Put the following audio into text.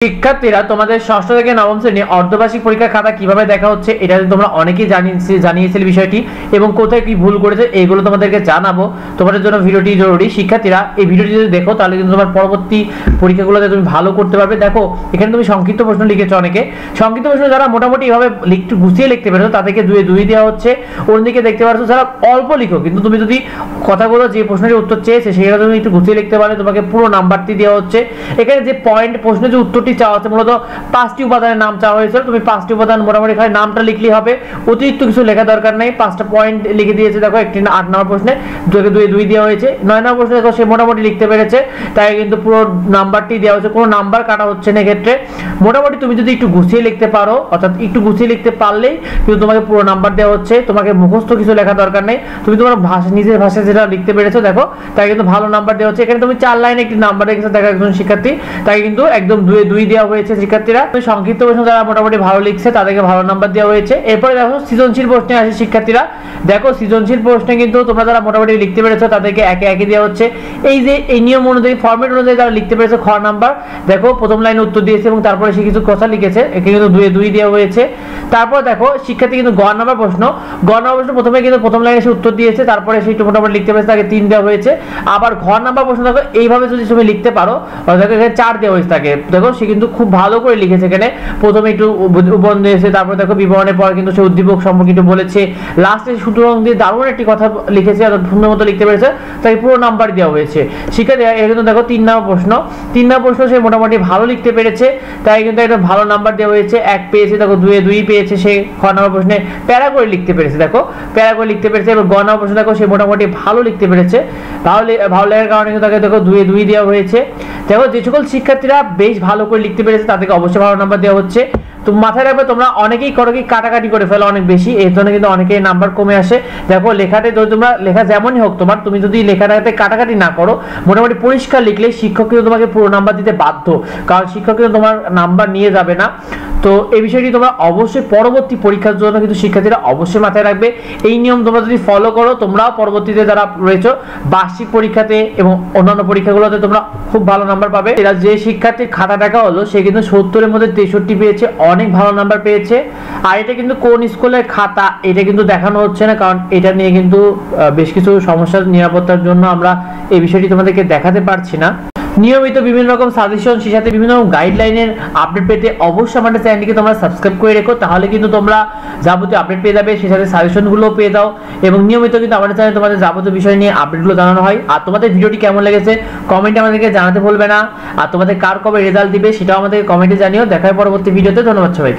শিক্ষার্থীরা তোমাদের ষষ্ঠ থেকে নবম শ্রেণী অর্ধবার্ষিক পরীক্ষার খাতা কিভাবে দেখা হচ্ছে এটা তোমরা অনেকেই জানিয়েছিলে বিষয়টি এবং কোথায় কি ভুল করেছে এইগুলো তোমাদেরকে জানাবো। তোমাদের জন্য ভিডিওটি জরুরি। শিক্ষার্থীরা এই ভিডিওটি যদি দেখো তাহলে কিন্তু তোমার পরবর্তী পরীক্ষাগুলোতে তুমি ভালো করতে পারবে। দেখো এখানে তুমি সংক্ষিপ্ত প্রশ্ন লিখেছো, অনেকে সংক্ষিপ্ত প্রশ্ন যারা মোটামুটি এভাবে গুছিয়ে লিখতে পারছো তাদেরকে 2 দেওয়া হচ্ছে। অন্যদিকে দেখতে পাচ্ছ যারা অল্প লিখো কিন্তু তুমি যদি কথাগুলো যে প্রশ্নের উত্তর চেয়েছে সেটা তুমি একটু গুছিয়ে লিখতে পারলে তোমাকে পুরো নাম্বারটি দেওয়া হচ্ছে। এখানে যে পয়েন্ট প্রশ্নের যে উত্তর চাওয়া আছে মূলত 5টি উপাদানের নাম চাওয়া হয়েছে। তুমি 5টি উপাদান মোটামুটি খালি নামটা লিখলেই হবে, অতিরিক্ত কিছু লেখা দরকার নেই। 5টা পয়েন্ট লিখে দিয়েছে। দেখো একটি 8 নম্বর প্রশ্নে 2 দেওয়া হয়েছে। 9 নম্বর প্রশ্নে দেখো সে মোটামুটি লিখতে পেরেছে, তাই কিন্তু পুরো নাম্বারটি দেওয়া হয়েছে, কোনো নাম্বার কাটা হচ্ছে না। ক্ষেত্রে মোটামুটি তুমি যদি একটু গুছিয়ে লিখতে পারো, অর্থাৎ একটু গুছিয়ে লিখতে পারলেই কিন্তু তোমাকে পুরো নাম্বার দেওয়া হচ্ছে। তোমাকে মুখস্থ কিছু লেখা দরকার নেই, তুমি তোমার ভাষা নিজের ভাষায় যেটা লিখতে পেরেছো দেখো তাই কিন্তু ভালো নাম্বার দেওয়া হচ্ছে। এখানে তুমি 4 লাইনে একটি নাম্বার রেখেছো দেখো একজন শিক্ষার্থী, তাই কিন্তু একদম 2 দেওয়া হয়েছে। শিক্ষার্থীরা সংক্ষিপ্ত প্রশ্ন যারা মোটামুটি ভালো লিখছে তাদেরকে ভালো নাম্বার দেওয়া হয়েছে। এরপরে দেখো সৃজনশীল প্রশ্নে আসে শিক্ষার্থীরা। দেখো সৃজনশীল প্রশ্নে কিন্তু তোমরা যারা মোটামুটি লিখতে পেরেছো তাদেরকে একে দেওয়া হচ্ছে। এই যে এই নিয়ম অনুযায়ী ফরম্যাট অনুযায়ী যারা লিখতে পেরেছো খ নাম্বার, দেখো প্রথম লাইনে উত্তর দিয়েছে এবং তারপরে সে কিছু কথা লিখেছে, একে কিন্তু 2 দেওয়া হয়েছে। তারপর দেখো শিক্ষার্থী কিন্তু গ নাম্বার প্রশ্ন প্রথমে কিন্তু প্রথম লাইনে সে উত্তর দিয়েছে, তারপরে সে একটু মোটামুটি লিখতে পেরেছে, তাকে 3 দেওয়া হয়েছে। আবার ঘ নাম্বার প্রশ্ন দেখো এইভাবে যদি তুমি লিখতে পারো দেখো এখানে 4 দেওয়া হয়েছে তাকে। দেখো সে কিন্তু খুব ভালো করে লিখেছে। এখানে প্রথমে একটু উদ্বোধন দিয়েছে, তারপর দেখো বিবরণের পর কিন্তু সে উদ্দীপক সম্পর্কে একটু বলেছে, লাস্টে সুতরাং দিয়ে দারুণ একটি কথা লিখেছে, আর সুন্দর মতো লিখতে পেরেছে, তাই পুরো নাম্বার দেওয়া হয়েছে। শিক্ষার্থী এর কিন্তু দেখো 3 নম্বর প্রশ্ন সে মোটামুটি ভালো লিখতে পেরেছে, তাই কিন্তু একটা ভালো নাম্বার দেওয়া হয়েছে। 1 পেয়েছে, দেখো 2 পেয়েছে। সে খ নম্বর প্রশ্নে প্যারা করে লিখতে পেরেছে, দেখো প্যারা করে লিখতে পেরেছে। এবং গ নম্বর প্রশ্ন দেখো সে মোটামুটি ভালো লিখতে পেরেছে, ভালো লেখার কারণে কিন্তু তাকে দেখো 2 দেওয়া হয়েছে। দেখো যে সকল শিক্ষার্থীরা বেশ ভালো করে লিখতে পেরেছে তাদেরকে অবশ্যই ভালো নাম্বার দেওয়া হচ্ছে। তো মাথায় রাখবে তোমরা অনেকেই করো কি কাটাকাটি করে ফেলো অনেক বেশি, এর জন্য কিন্তু অনেকেই নাম্বার কমে আসে। দেখো লেখাতে যদি তোমরা লেখা যেমনই হোক তোমার, তুমি যদি লেখাটাতে কাটাকাটি না করো মোটামুটি পরিষ্কার লিখলে শিক্ষক কিন্তু তোমাকে পুরো নাম্বার দিতে বাধ্য, কারণ শিক্ষক কিন্তু তোমার নাম্বার নিয়ে যাবে না। তো এই বিষয়টি তোমরা অবশ্যই পরবর্তী পরীক্ষার জন্য কিন্তু শিক্ষার্থীরা অবশ্যই মাথায় রাখবে। এই নিয়ম তোমরা যদি ফলো করো তোমরাও পরবর্তীতে যারা রয়েছে বার্ষিক পরীক্ষাতে এবং অন্যান্য পরীক্ষাগুলোতে তোমরা খুব ভালো নাম্বার পাবে। এরা যে শিক্ষার্থীর খাতা দেখা হলো সে কিন্তু 70-এর মধ্যে 63 পেয়েছে, অনেক ভালো নাম্বার পেয়েছে। আর এটা কিন্তু কোন স্কুলের খাতা এটা কিন্তু দেখানো হচ্ছে না, কারণ এটা নিয়ে কিন্তু বেশ কিছু সমস্যার নিরাপত্তার জন্য আমরা এই বিষয়টি তোমাদেরকে দেখাতে পারছি না। নিয়মিত বিভিন্ন রকম সাজেশন সেই সাথে বিভিন্ন রকম গাইডলাইনের আপডেট পেতে অবশ্যই আমাদের চ্যানেলটিকে তোমরা সাবস্ক্রাইব করে রেখো, তাহলে কিন্তু তোমরা যাবতীয় আপডেট পেয়ে যাবে, সেই সাথে সাজেশনগুলো পেয়ে দাও। এবং নিয়মিত কিন্তু আমাদের চ্যানেলে তোমাদের যাবতীয় বিষয় নিয়ে আপডেটগুলো জানানো হয়। আর তোমাদের ভিডিওটি কেমন লেগেছে কমেন্টে আমাদেরকে জানাতে ভুলবে না। আর তোমাদের কার কবে রেজাল্ট দিবে সেটাও আমাদেরকে কমেন্টে জানিও। দেখা হয় পরবর্তী ভিডিওতে। ধন্যবাদ সবাইকে।